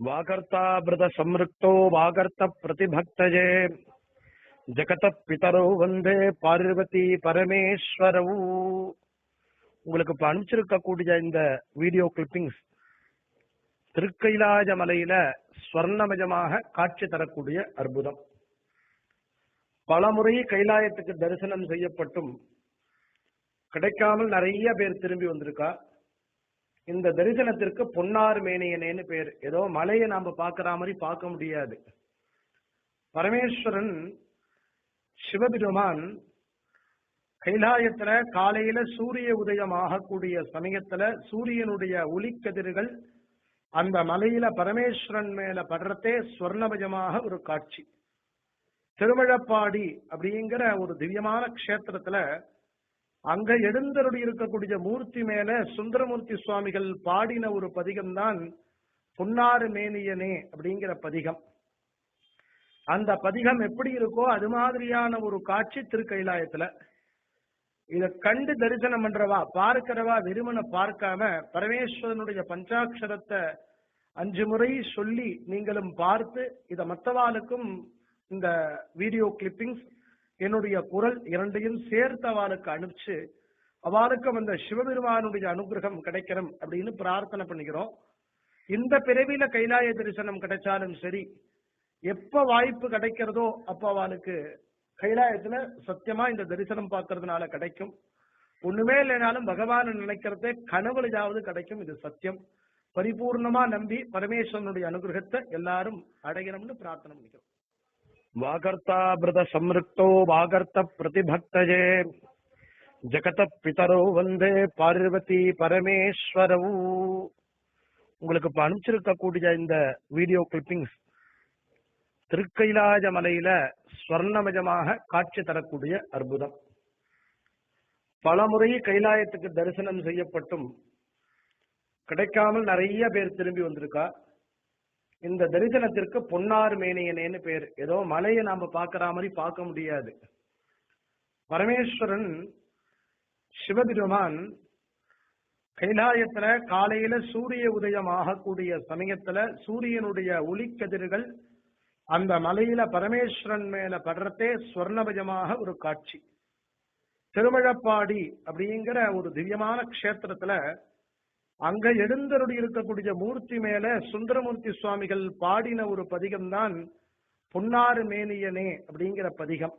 वागर्तावृत संवृक्तो वागर्त प्रतिभक्तजे जगत पितरो वंदे பார்வதி பரமேஸ்வரவு. உங்களுக்கு இப்ப அனுப்பிச்சிருக்கக்கூடிய இந்த வீடியோ கிளிப்பிங்ஸ் திருக்கைலாய மலையில ஸ்வர்ணமயமாக காட்சி தரக்கூடிய அற்புதம். பலமுறை கைலாயத்துக்கு தரிசனம் செய்யப்பட்டும் கிடைக்காமல் நிறைய பேர் திரும்பி வந்திருக்கா. இந்த தரிசனத்திற்கு பொன்னார் மேனியனேன்னு பேர். ஏதோ மலையை நாம பார்க்கிற மாதிரி பார்க்க முடியாது. பரமேஸ்வரன் சிவபெருமான் கைலாயத்துல காலையில சூரிய உதயம் ஆகக்கூடிய சமயத்துல சூரியனுடைய ஒளிக்கதிர்கள் அந்த மலையில பரமேஸ்வரன் மேல படுறதே ஸ்வர்ணமயமாக ஒரு காட்சி. திருமழப்பாடி அப்படிங்கிற ஒரு திவ்யமான க்ஷேத்திரத்துல அங்க எழுந்தருளி இருக்கக்கூடிய மூர்த்தி மேல சுந்தரமூர்த்தி சுவாமிகள் பாடின ஒரு பதிகம் தான் பொன்னாறு மேனியனே அப்படிங்கிற பதிகம். அந்த பதிகம் எப்படி இருக்கோ அது மாதிரியான ஒரு காட்சி திருக்கைலாயத்துல. இத கண்டு தரிசனம் பண்றவா பார்க்கிறவா வெறுமனை பார்க்காம பரமேஸ்வரனுடைய பஞ்சாட்சரத்தை 5 முறை சொல்லி நீங்களும் பார்த்து இத மற்றவாளுக்கும் இந்த வீடியோ கிளிப்பிங்ஸ் என்னுடைய குரல் இரண்டையும் சேர்த்து அவளுக்கு அனுப்பிச்சு அவளுக்கும் அந்த சிவபெருமானுடைய அனுகிரகம் கிடைக்கணும் அப்படின்னு பிரார்த்தனை பண்ணிக்கிறோம். இந்த பிறவில கைலாய தரிசனம் கிடைச்சாலும் சரி, எப்ப வாய்ப்பு கிடைக்கிறதோ அப்ப அவளுக்கு கைலாயத்துல சத்தியமா இந்த தரிசனம் பார்க்கறதுனால கிடைக்கும். ஒண்ணுமே இல்லைனாலும் பகவான் நினைக்கிறதே கனவுலையாவது கிடைக்கும். இது சத்தியம். பரிபூர்ணமா நம்பி பரமேஸ்வரனுடைய அனுகிரகத்தை எல்லாரும் அடையணும்னு பிரார்த்தனை பண்ணிக்கிறோம். वागर्तावृत संवृक्तो वागर्त प्रतिभक्तजे जगत पितरो वंदे பார்வதி பரமேஸ்வரவு. உங்களுக்கு இப்ப அனுப்பிச்சிருக்கக்கூடிய இந்த வீடியோ கிளிப்பிங்ஸ் திருக்கைலாய மலையில ஸ்வர்ணமயமாக காட்சி தரக்கூடிய அற்புதம். பலமுறை கைலாயத்துக்கு தரிசனம் செய்யப்பட்டும் கிடைக்காமல் நிறைய பேர் திரும்பி வந்திருக்கா. இந்த தரிசனத்திற்கு பொன்னார் மேனியனேன்னு பேர். ஏதோ மலையை நாம பார்க்கிற மாதிரி பார்க்க முடியாது. பரமேஸ்வரன் சிவபெருமான் கைலாயத்துல காலையில சூரிய உதயம் ஆகக்கூடிய சமயத்துல சூரியனுடைய ஒளிக்கதிர்கள் அந்த மலையில பரமேஸ்வரன் மேல படுறதே ஸ்வர்ணமயமாக ஒரு காட்சி. திருமழப்பாடி அப்படிங்கிற ஒரு திவ்யமான க்ஷேத்திரத்துல அங்க எழுந்தருளி இருக்கக்கூடிய மூர்த்தி மேல சுந்தரமூர்த்தி சுவாமிகள் பாடின ஒரு பதிகம் தான் பொன்னாறு மேனியனே அப்படிங்கிற பதிகம்.